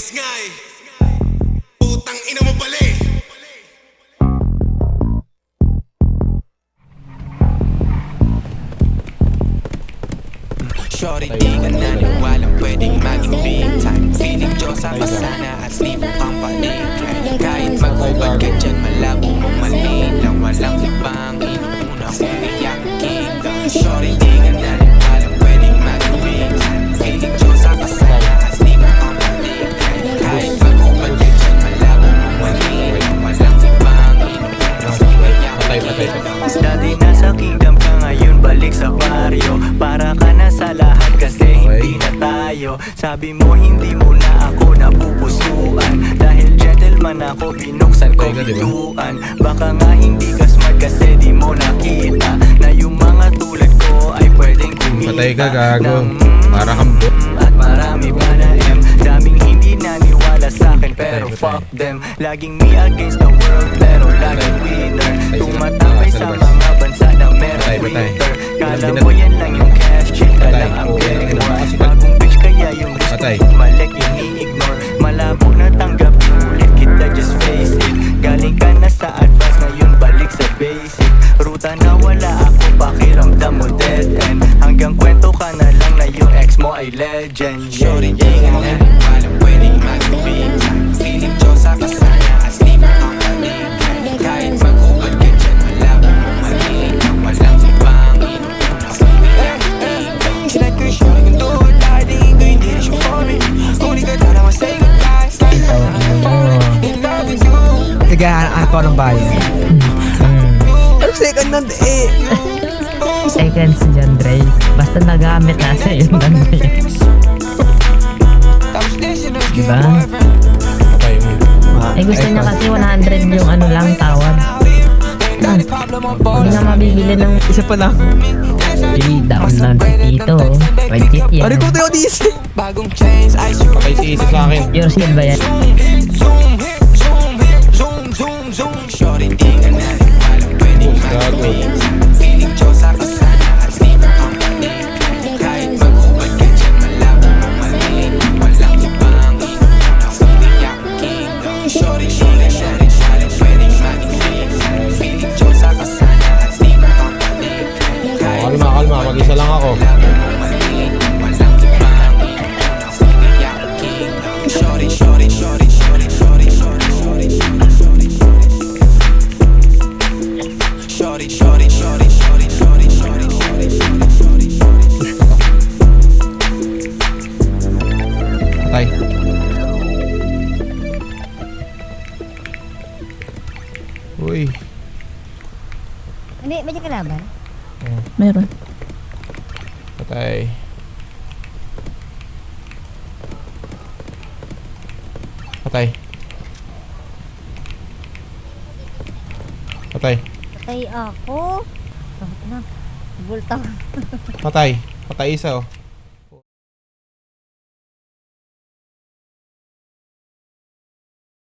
Panis nga eh. Putang ina mo pala eh. Shorty, di ka naniwalang pwedeng maging big time. Feeling Diyos ako sana at libo kang panig. Kahit mag-ubad ka dyan, malabo mong malinaw. Walang ibang inuuna kung iyakin ka. Shorty, di ka naniwalang pwedeng maging big time. Feeling Diyos ako sana at libo kang panig. Kahit mag-ubad ka dyan, malabo mong malinaw. Walang ibang inuuna kung iyakin ka. Dati nasa kingdom ka, ngayon balik sa baryo. Para ka na sa lahat kasi hindi na tayo. Sabi mo hindi mo na ako napupusuan. Dahil gentleman ako, binuksan ko bituan. Baka nga hindi ka smart kasi di mo nakita na yung mga tulad ko ay pwedeng kumita. Patay ka, gago. Para kang bot. At marami pa na daming hindi naniwala sa'kin pero fuck them. Laging me against the world pero laging winner. Tumatambay sa mga bansa na meron winter. Kala mo yan lang yung cash, chika lang ang getting more. Bagong bitch kaya yung gusto kong malik yung i-ignore. Malabo na tanggapin ulit kita, just face it. Galing ka na sa advance, ngayon balik sa basic. Ruta na wala ako, pakiramdam mo dead end. Hanggang kwento ka na lang na yung ex mo ay legend. Shorty, di ka naniwalang pwedeng maging big time. Feeling Diyos ako sana at libo kang panig. Kahit mag-ubad ka dyan, malabo mong malinaw. Walang ibang inuuna kung iyakin ka. Sinat ko yung shorty kung tuhod, lahat tingin ko hindi na siya for me. Kung di ka na naman say goodbye, stay back in love with you. Sige, ako ng bayan. Ano second nun eh? Seconds dyan, Dre. Basta nagamit na sa yun lang, Dre. Diba? Patay mo. Eh gusto niya kasi 100 yung ano lang tawad. Hindi na mabibili ng Isa pa lang. down lang si Tito. Budget yan. Ano ko tayo DC? Bagong chains, ice you. Patay si Isa sa akin. Pure seal ba yan? Shorty, di ka naniwalang pwedeng maging big time. Feeling Diyos ako sana at libo kang panig. Kahit mag-ubad ka dyan, malabo mong malinaw. Walang ibang inuuna kung iyakin ka. Shorty, shorty, shorty, shorty, pwedeng maging big time. Feeling Diyos ako sana at libo kang panig. Kahit Kalma, mag-isa lang ako. malabo mong malinaw. Walang ibang inuuna kung iyakin ka. Shorty, shorty, shorty, shorty, shorty, shorty, shorty, shorty, shorty. Shorty, shorty, shorty, shorty, shorty, shorty, shorty, shorty, shorty. Patay. Uy. Hindi, may kalaban? Meron. Patay. Patay. Patay. Patay ako. Takot na. Bultang. Patay. Patay isa oh.